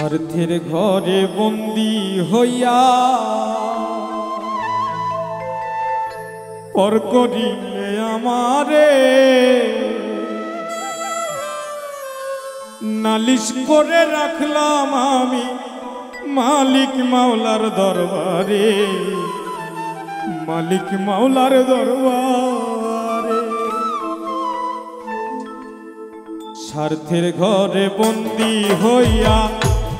স্বার্থের ঘরে বন্দী হইয়া পর করিলে আমারে নালিশ করে রাখলাম আমি মালিক মাওলার দরবারে, মালিক মাওলার দরবারে। স্বার্থের ঘরে বন্দী হইয়া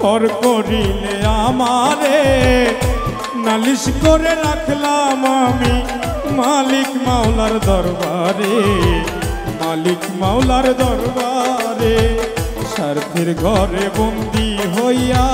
পর করিলে আমারে নালিশ করে রাখলাম আমি মালিক মাওলার দরবারে, মালিক মাওলার দরবারে। স্বার্থের ঘরে বন্দী হইয়া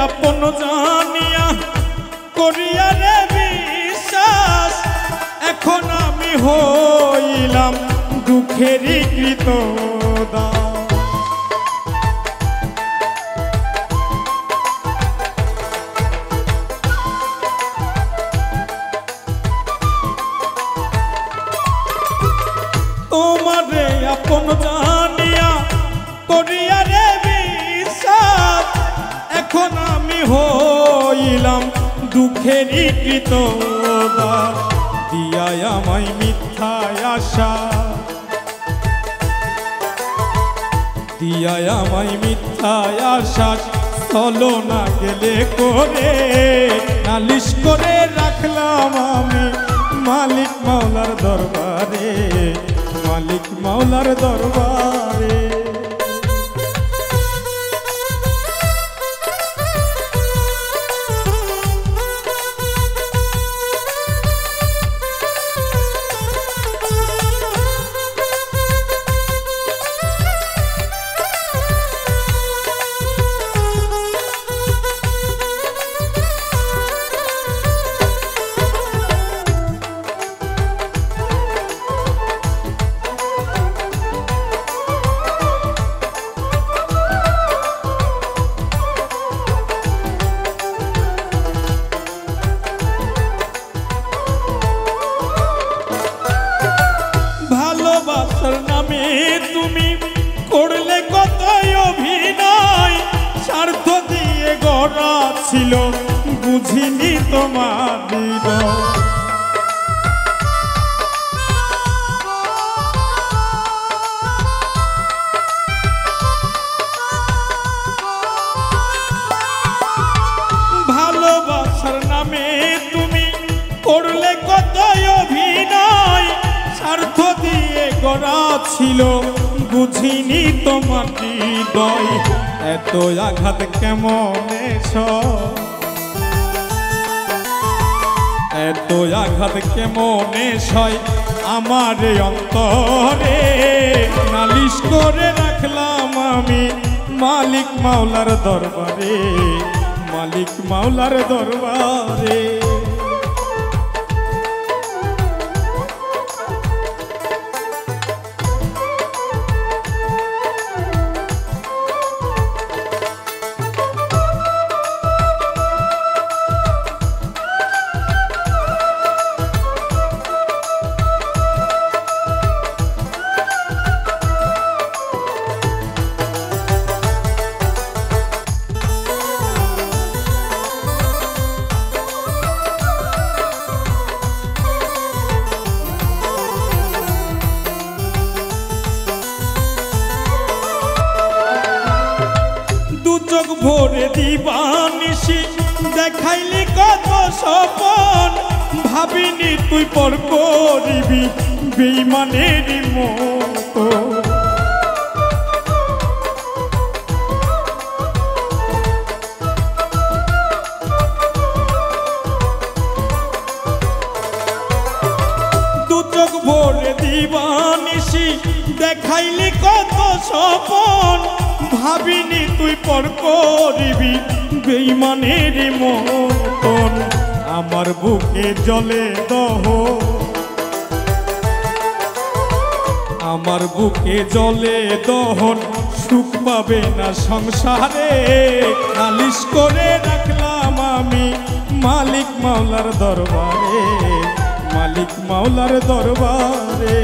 আপন জানিয়া করিয়া রে বিশ্বাস, এখন আমি হইলাম দুঃখেরই কৃতদাস। তোমারে আপন জানিয়া করিয়া রে বিশ্বাস, এখন আমি হইলাম দুঃখেরই কৃতদাস। দিয়াই আমায় মিথ্যা আশা, দিয়াই আমায় মিথ্যা আশা চলো না গেলে করে নালিশ করে রাখলাম আমি মালিক মাওলার দরবারে, মালিক মাওলার দরবারে। ভালোবাসার নামে তুমি করলে কত অভিনয়, স্বার্থ দিয়ে গড়া ছিল বুঝিনি তোমার হৃদয়। ভালোবাসার নামে তুমি করলে কত অভিনয়, স্বার্থ দিয়ে গড়া ছিল বুঝিনি তোমার হৃদয়। এত আঘাত কেমনে সয়, এত আঘাত কেমনে সয় আমার অন্তরে, নালিশ করে রাখলাম আমি মালিক মাওলার দরবারে, মালিক মাওলার দরবারে। চোখ ভরে দিবানিশি দেখাইলি কত স্বপন, ভাবিনি তুই পর করিবি বেঈমানের মতো। দেখাইলি কত স্বপন ভাবিনি তুই পর করিবি বেঈমানের মতন আমার বুকে জলে দহ আমার বুকে জলে দহন সুখ পাবে না সংসারে নালিশ করে রাখলাম আমি মালিক মাওলার দরবারে মালিক মাওলার দরবারে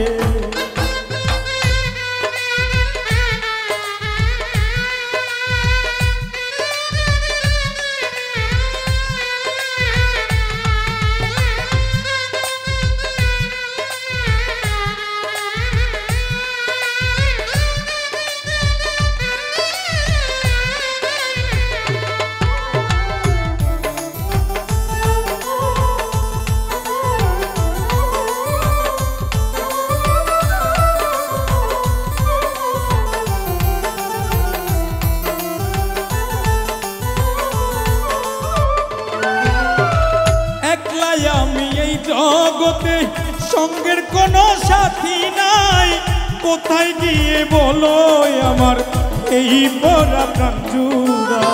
আমি এই জগতে সঙ্গের কোনো সাথী নাই কোথায় গিয়ে বলো আমার এই বড় প্রাণ জুড়া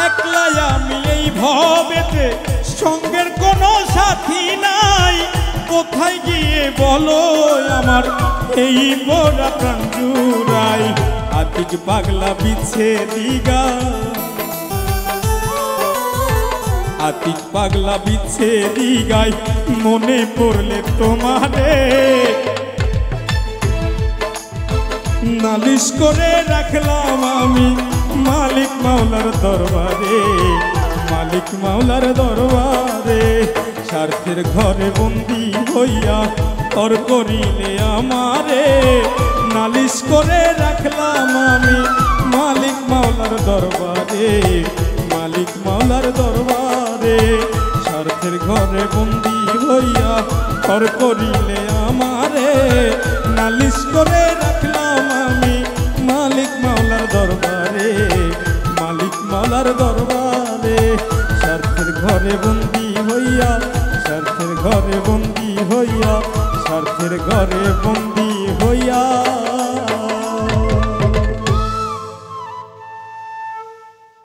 একলাই আমি এই ভবেতে সঙ্গের কোনো সাথী নাই কোথায় গিয়ে বলো আমার এই বড় প্রাণ জুড়াই আতিক পাগলা বিছে দিগা আতিক পাগলা বিছে দিগাই মনে পড়লে তোমারে নালিশ করে রাখলাম আমি মালিক মাওলার দরবারে মালিক মাওলার দরবারে স্বার্থের ঘরে বন্দি হইয়া তর করিলে আমারে নালিশ করে রাখলাম আমি মালিক মাওলার দরবারে মালিক মাওলার দরবারে স্বার্থের ঘরে বন্দি হইয়া তর করিলে আমারে নালিশ করে রাখলাম আমি মালিক মাওলার দরবারে মালিক মাওলার দরবারে স্বার্থের ঘরে বন্দি হইয়া স্বার্থের ঘরে বন্দি হইয়া স্বার্থের ঘরে বন্দি হইয়া